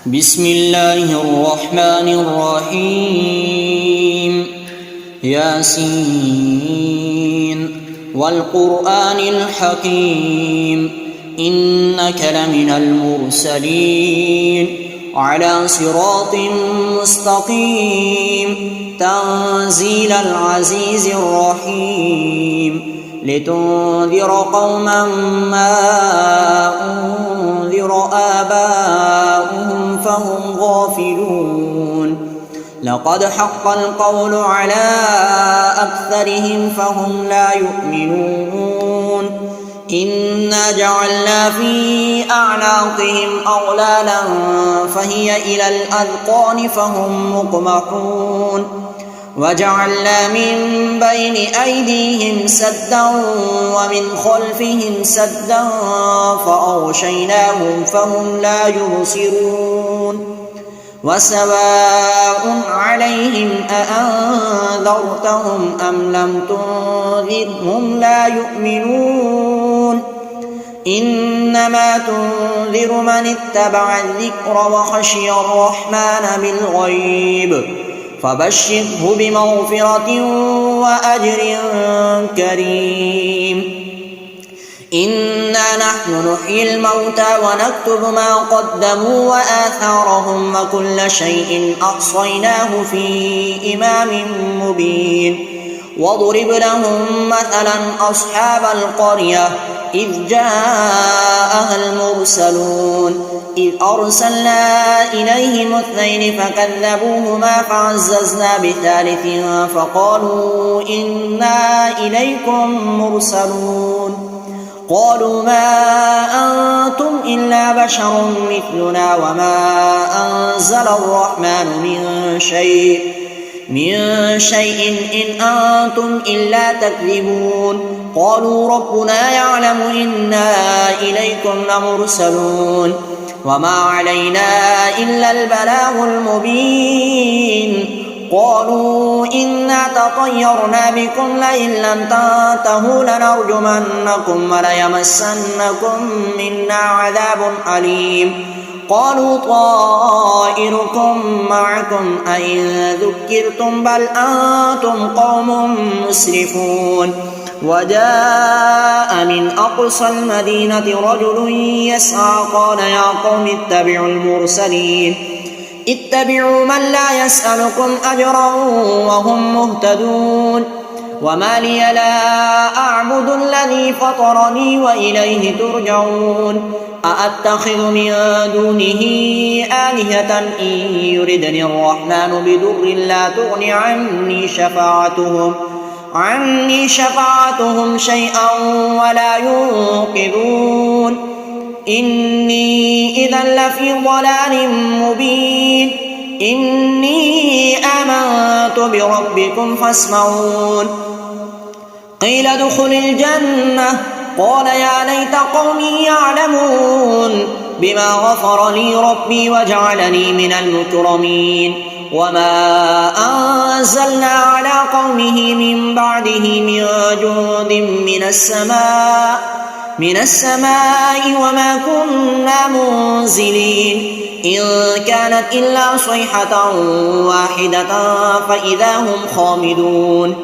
بسم الله الرحمن الرحيم ياسين والقرآن الحكيم إنك لمن المرسلين على صراط مستقيم تنزيل العزيز الرحيم لتنذر قوما ما أنذر آباؤهم فهم غافلون لقد حق القول على أكثرهم فهم لا يؤمنون إنا جعلنا في أعناقهم أغلالا فهي إلى الأذقان فهم مقمحون وجعلنا من بين أيديهم سدا ومن خلفهم سدا فأغشيناهم فهم لا يبصرون وسواء عليهم أأنذرتهم أم لم تنذرهم لا يؤمنون إنما تنذر من اتبع الذكر وخشي الرحمن بالغيب فبشره بمغفرة وأجر كريم إنا نحن نحيي الموتى ونكتب ما قدموا وآثارهم وكل شيء أحصيناه في إمام مبين واضرب لهم مثلا أصحاب القرية إذ جاءها المرسلون إذ أرسلنا إليهم اثنين فكذبوهما فعززنا بثالث فقالوا إنا إليكم مرسلون قالوا ما أنتم إلا بشر مثلنا وما أنزل الرحمن من شيء إن أنتم إلا تكذبون قالوا ربنا يعلم إنا إليكم لمرسلون وما علينا إلا البلاغ المبين قالوا إنا تطيرنا بكم لئن لم تنتهوا لنرجمنكم وليمسنكم منا عذاب أليم قالوا طائركم معكم أئن ذكرتم بل أنتم قوم مسرفون وجاء من أقصى المدينة رجل يسعى قال يا قوم اتبعوا المرسلين اتبعوا من لا يسألكم أجرا وهم مهتدون وما لي لا أعبد الذي فطرني وإليه ترجعون أأتخذ من دونه آلهة إن يردني الرحمن بضر لا تغن عني شفاعتهم شيئا ولا ينقذون إني إذا لفي ضلال مبين إني آمنت بربكم فاسمعون قيل ادخل الجنة قال يا ليت قومي يعلمون بما غفر لي ربي وجعلني من المكرمين وما أنزلنا على قومه من بعده من جند من السماء وما كنا منزلين إن كانت إلا صيحة واحدة فإذا هم خامدون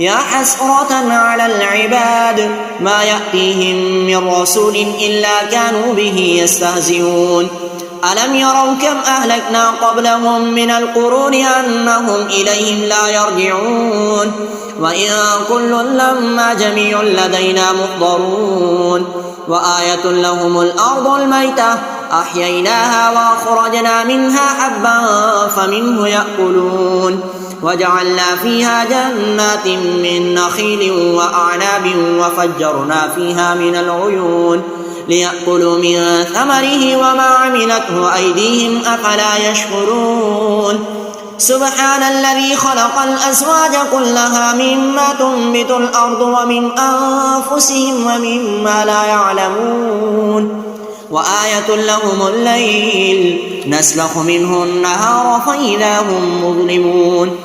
يا حسرة على العباد ما يأتيهم من رسول إلا كانوا به يستهزئون ألم يروا كم أهلكنا قبلهم من القرون أنهم إليهم لا يرجعون وإن كل لما جميع لدينا محضرون وآية لهم الأرض الميتة أحييناها وأخرجنا منها حبا فمنه يأكلون وجعلنا فيها جنات من نخيل وأعناب وفجرنا فيها من العيون ليأكلوا من ثمره وما عملته أيديهم أفلا يشكرون سبحان الذي خلق الأزواج كلها مما تنبت الأرض ومن أنفسهم ومما لا يعلمون وآية لهم الليل نسلخ منه النهار فإذا هم مظلمون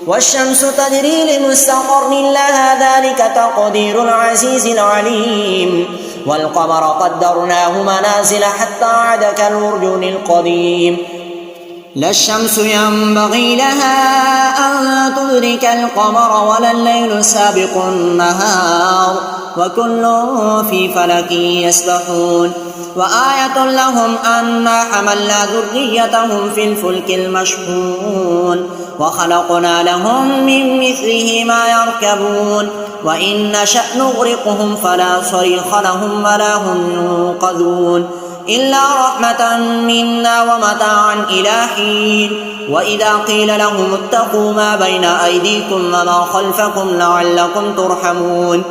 والشمس تجري لمستقر لها ذلك تقدير العزيز العليم والقمر قدرناه منازل حتى عاد كالعرجون القديم لا الشمس ينبغي لها أن تدرك القمر ولا الليل سابق النهار وكل في فلك يسبحون وآية لهم أنا حملنا ذريتهم في الفلك المشحون وخلقنا لهم من مثله ما يركبون وإن نشأ نغرقهم فلا صريخ لهم ولا هم ينقذون إلا رحمة منا ومتاعا إلى حين وإذا قيل لهم اتقوا ما بين أيديكم وما خلفكم لعلكم ترحمون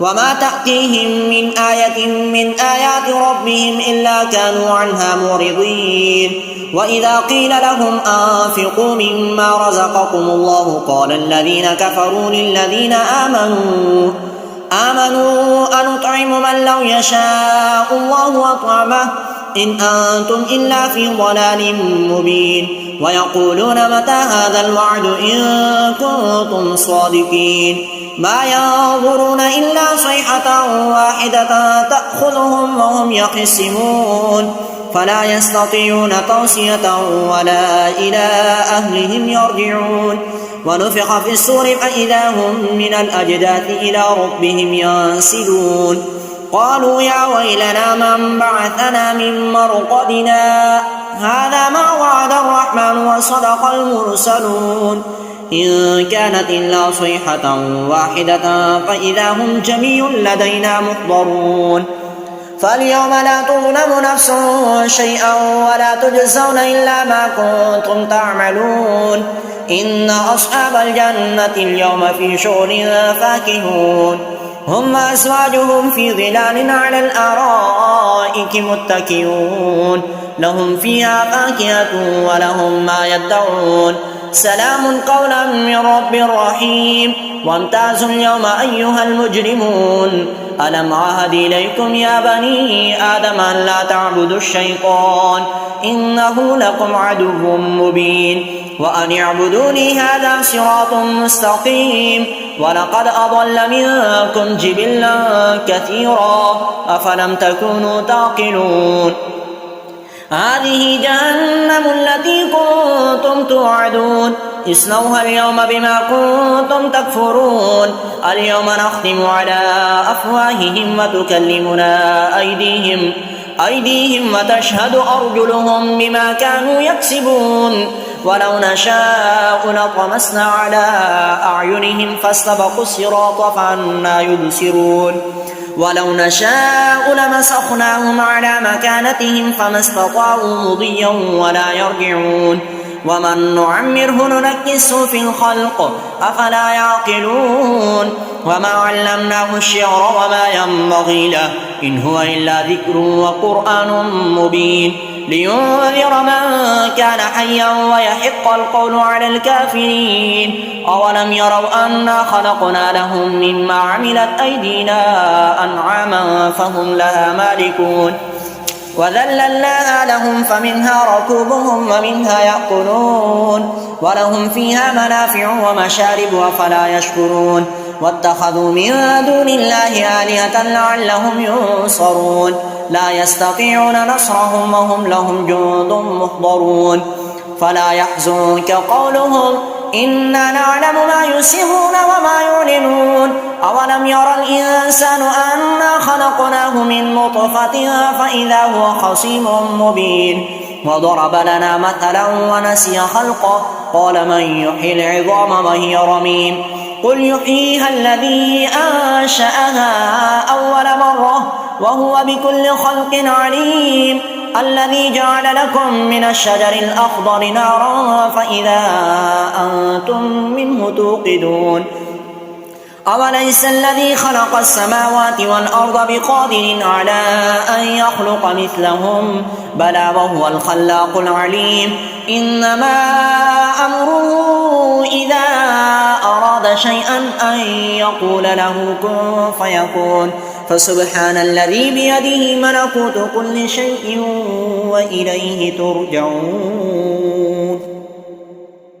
وما تأتيهم من آية من آيات ربهم إلا كانوا عنها معرضين وإذا قيل لهم أنفقوا مما رزقكم الله قال الذين كفروا للذين آمنوا أنطعم من لو يشاء الله أطعمه إن أنتم إلا في ضلال مبين ويقولون متى هذا الوعد إن كنتم صادقين ما ينظرون إلا صيحة واحدة تأخذهم وهم يخصمون فلا يستطيعون توصية ولا إلى أهلهم يرجعون ونفخ في الصور فإذا هم من الأجداث إلى ربهم ينسلون قالوا يا ويلنا من بعثنا من مرقدنا هذا ما وعد الرحمن وصدق المرسلون إن كانت إلا صيحة واحدة فإذا هم جميع لدينا محضرون فاليوم لا تظلم نفس شيئا ولا تجزون إلا ما كنتم تعملون إن أصحاب الجنة اليوم في شغل فاكهون هم وأزواجهم في ظلال على الأرائك متكئون لهم فيها فاكهة ولهم ما يدعون سلام قولا من رب رحيم وامتازوا اليوم أيها المجرمون ألم عهد إليكم يا بني آدم أن لا تعبدوا الشيطان إنه لكم عدو مبين وأن اعبدوني هذا صراط مستقيم ولقد أضل منكم جبلا كثيرا أفلم تكونوا تعقلون هذه جهنم التي كنتم توعدون اصلوها اليوم بما كنتم تكفرون اليوم نختم على أفواههم وتكلمنا أيديهم وتشهد أرجلهم بما كانوا يكسبون ولو نشاء لطمسنا على أعينهم فاستبقوا الصراط فأنى يبصرون ولو نشاء لمسخناهم على مكانتهم فما استطاعوا مضيا ولا يرجعون ومن نعمره ننكسه في الخلق أفلا يعقلون وما علمناه الشعر وما ينبغي له إن هو إلا ذكر وقرآن مبين لينذر من كان حيا ويحق القول على الكافرين أولم يروا أنا خلقنا لهم مما عملت أيدينا أنعاما فهم لها مالكون وذللناها لهم فمنها ركوبهم ومنها يأكلون ولهم فيها منافع ومشارب أفلا يشكرون واتخذوا من دون الله آلهة لعلهم ينصرون لا يستطيعون نصرهم وهم لهم جند محضرون فلا يحزنك قولهم إنا نعلم ما يسرون وما يعلنون أولم يرى الإنسان أنا خلقناه من نطفة فإذا هو خصيم مبين وضرب لنا مثلا ونسي خلقه قال من يحيي العظام وهي رميم قل يحييها الذي أنشأها أول مرة وهو بكل خلق عليم الذي جعل لكم من الشجر الأخضر نارا فإذا أنتم منه توقدون أوليس الذي خلق السماوات والأرض بقادر على أن يخلق مثلهم بلى وهو الخلاق العليم إنما أمره إذا أراد شيئا أن يقول له كن فيكون فسبحان الذي بيده ملكوت كل شيء وإليه ترجعون